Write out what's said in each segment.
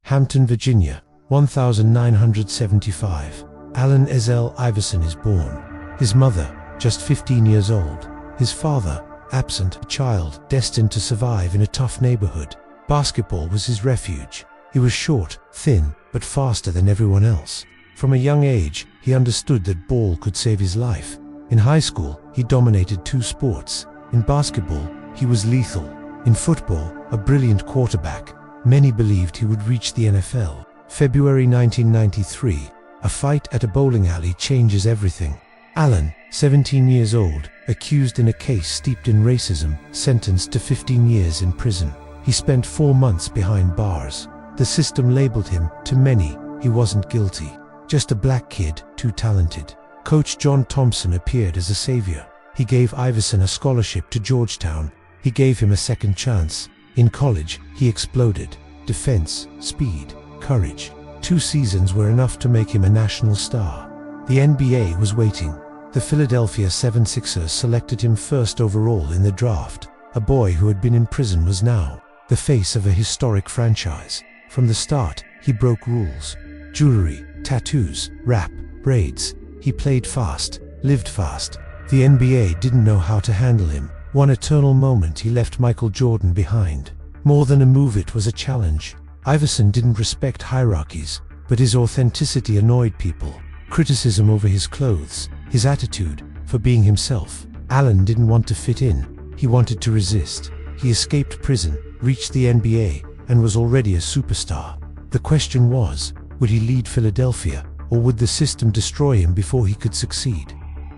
Hampton, Virginia, 1975. Allen Ezell Iverson is born. His mother, just 15 years old. His father, absent, a child destined to survive in a tough neighborhood. Basketball was his refuge. He was short, thin, but faster than everyone else. From a young age, he understood that ball could save his life. In high school, he dominated 2 sports. In basketball, he was lethal. In football, a brilliant quarterback. Many believed he would reach the NFL. February 1993, a fight at a bowling alley changes everything. Allen, 17 years old, accused in a case steeped in racism, sentenced to 15 years in prison. He spent 4 months behind bars. The system labeled him, to many, he wasn't guilty. Just a black kid, too talented. Coach John Thompson appeared as a savior. He gave Iverson a scholarship to Georgetown. He gave him a second chance. In college, he exploded. Defense, speed, courage. 2 seasons were enough to make him a national star. The NBA was waiting. The Philadelphia 76ers selected him first overall in the draft. A boy who had been in prison was now the face of a historic franchise. From the start, he broke rules. Jewelry, tattoos, rap, braids. He played fast, lived fast. The NBA didn't know how to handle him. One eternal moment he left Michael Jordan behind. More than a move, it was a challenge. Iverson didn't respect hierarchies, but his authenticity annoyed people. Criticism over his clothes, his attitude, for being himself. Allen didn't want to fit in. He wanted to resist. He escaped prison, reached the NBA, and was already a superstar. The question was, would he lead Philadelphia, or would the system destroy him before he could succeed?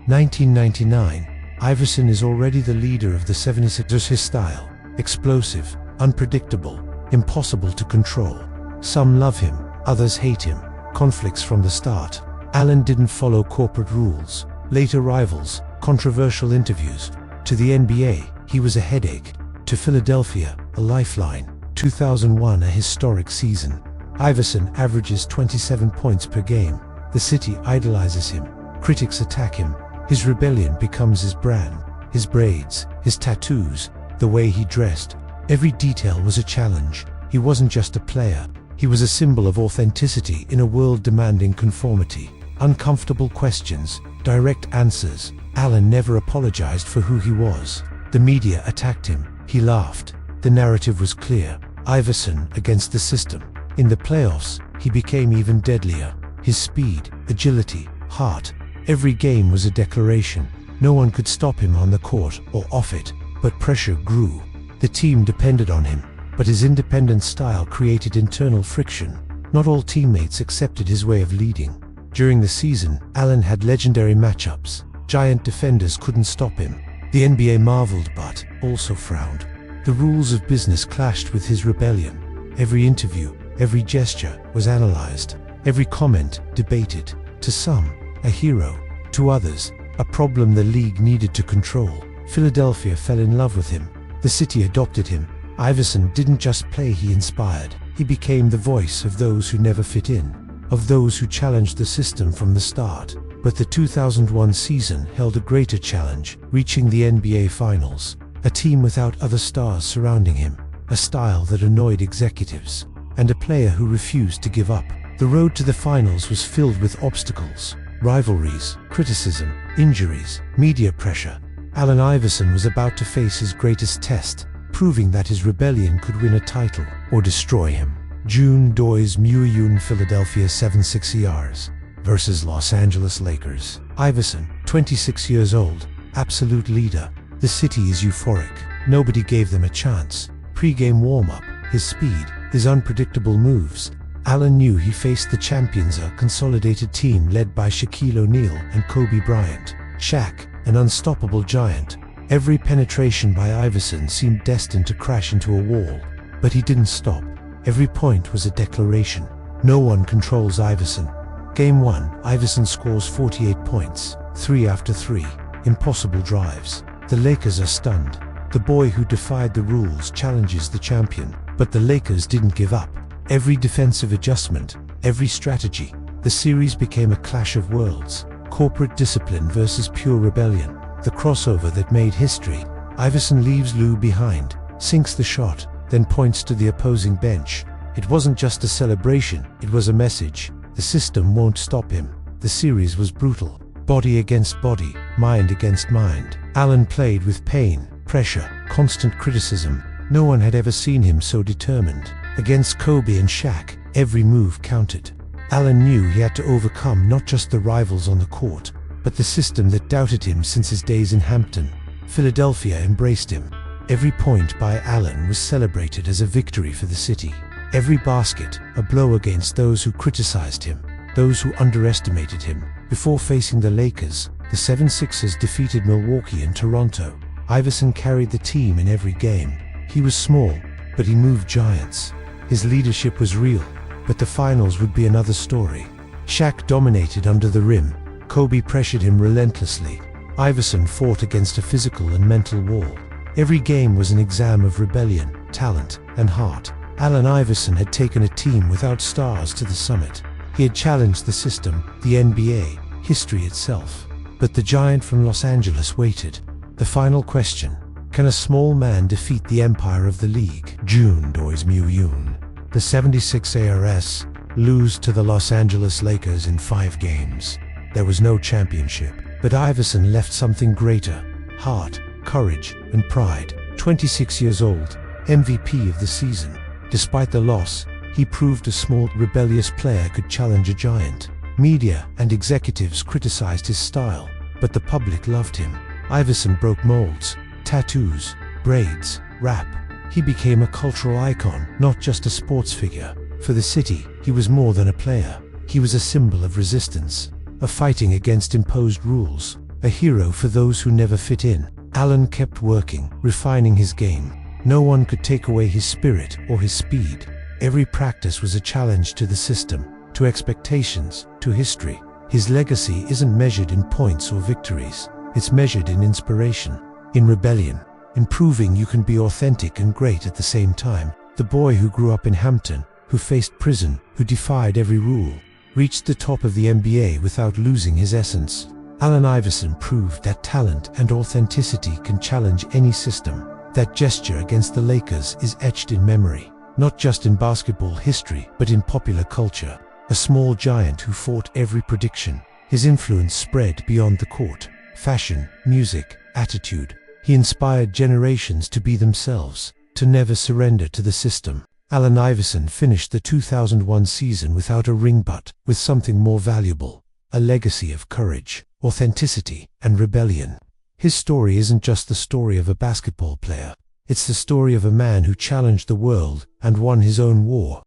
1999, Iverson is already the leader of the 76ers. His style, explosive, unpredictable, impossible to control. Some love him, others hate him. Conflicts from the start. Allen didn't follow corporate rules. Later rivals, controversial interviews. To the NBA, he was a headache. To Philadelphia, a lifeline. 2001, a historic season. Iverson averages 27 points per game. The city idolizes him. Critics attack him. His rebellion becomes his brand. His braids, his tattoos, the way he dressed. Every detail was a challenge. He wasn't just a player. He was a symbol of authenticity in a world demanding conformity. Uncomfortable questions, direct answers. Allen never apologized for who he was. The media attacked him. He laughed. The narrative was clear. Iverson against the system. In the playoffs, he became even deadlier. His speed, agility, heart. Every game was a declaration. No one could stop him on the court or off it, but pressure grew. The team depended on him, but his independent style created internal friction. Not all teammates accepted his way of leading. During the season, Allen had legendary matchups. Giant defenders couldn't stop him. The NBA marveled but also frowned. The rules of business clashed with his rebellion. Every interview, every gesture was analyzed. Every comment debated. To some, a hero. To others, a problem the league needed to control. Philadelphia fell in love with him. The city adopted him. Iverson didn't just play, he inspired. He became the voice of those who never fit in, of those who challenged the system from the start. But the 2001 season held a greater challenge, reaching the NBA Finals. A team without other stars surrounding him, a style that annoyed executives, and a player who refused to give up. The road to the finals was filled with obstacles, rivalries, criticism, injuries, media pressure. Allen Iverson was about to face his greatest test, proving that his rebellion could win a title or destroy him. June Doyes Muyun Philadelphia 76ers versus Los Angeles Lakers. Iverson, 26 years old, absolute leader. The city is euphoric. Nobody gave them a chance. Pre-game warm-up, his speed, his unpredictable moves. Allen knew he faced the champions, a consolidated team led by Shaquille O'Neal and Kobe Bryant. Shaq, an unstoppable giant. Every penetration by Iverson seemed destined to crash into a wall, but he didn't stop. Every point was a declaration. No one controls Iverson. Game 1, Iverson scores 48 points, 3 after 3, impossible drives. The Lakers are stunned. The boy who defied the rules challenges the champion, but the Lakers didn't give up. Every defensive adjustment, every strategy. The series became a clash of worlds. Corporate discipline versus pure rebellion. The crossover that made history. Iverson leaves Lou behind, sinks the shot, then points to the opposing bench. It wasn't just a celebration, it was a message. The system won't stop him. The series was brutal. Body against body, mind against mind. Allen played with pain, pressure, constant criticism. No one had ever seen him so determined. Against Kobe and Shaq, every move counted. Allen knew he had to overcome not just the rivals on the court, but the system that doubted him since his days in Hampton. Philadelphia embraced him. Every point by Allen was celebrated as a victory for the city. Every basket, a blow against those who criticized him, those who underestimated him. Before facing the Lakers, the 76ers defeated Milwaukee and Toronto. Iverson carried the team in every game. He was small, but he moved giants. His leadership was real, but the finals would be another story. Shaq dominated under the rim. Kobe pressured him relentlessly. Iverson fought against a physical and mental wall. Every game was an exam of rebellion, talent, and heart. Allen Iverson had taken a team without stars to the summit. He had challenged the system, the NBA, history itself. But the giant from Los Angeles waited. The final question: can a small man defeat the empire of the league? June dois mil e um. The 76ers lose to the Los Angeles Lakers in 5 games. There was no championship, but Iverson left something greater: heart, courage, and pride. 26 years old, MVP of the season. Despite the loss, he proved a small, rebellious player could challenge a giant. Media and executives criticized his style, but the public loved him. Iverson broke molds: tattoos, braids, rap. He became a cultural icon, not just a sports figure. For the city, he was more than a player. He was a symbol of resistance, of fighting against imposed rules, a hero for those who never fit in. Allen kept working, refining his game. No one could take away his spirit or his speed. Every practice was a challenge to the system, to expectations, to history. His legacy isn't measured in points or victories. It's measured in inspiration, in rebellion, in proving you can be authentic and great at the same time. The boy who grew up in Hampton, who faced prison, who defied every rule, reached the top of the NBA without losing his essence. Allen Iverson proved that talent and authenticity can challenge any system. That gesture against the Lakers is etched in memory, not just in basketball history, but in popular culture. A small giant who fought every prediction. His influence spread beyond the court. Fashion, music, attitude. He inspired generations to be themselves, to never surrender to the system. Allen Iverson finished the 2001 season without a ring, but with something more valuable: a legacy of courage, authenticity, and rebellion. His story isn't just the story of a basketball player. It's the story of a man who challenged the world and won his own war.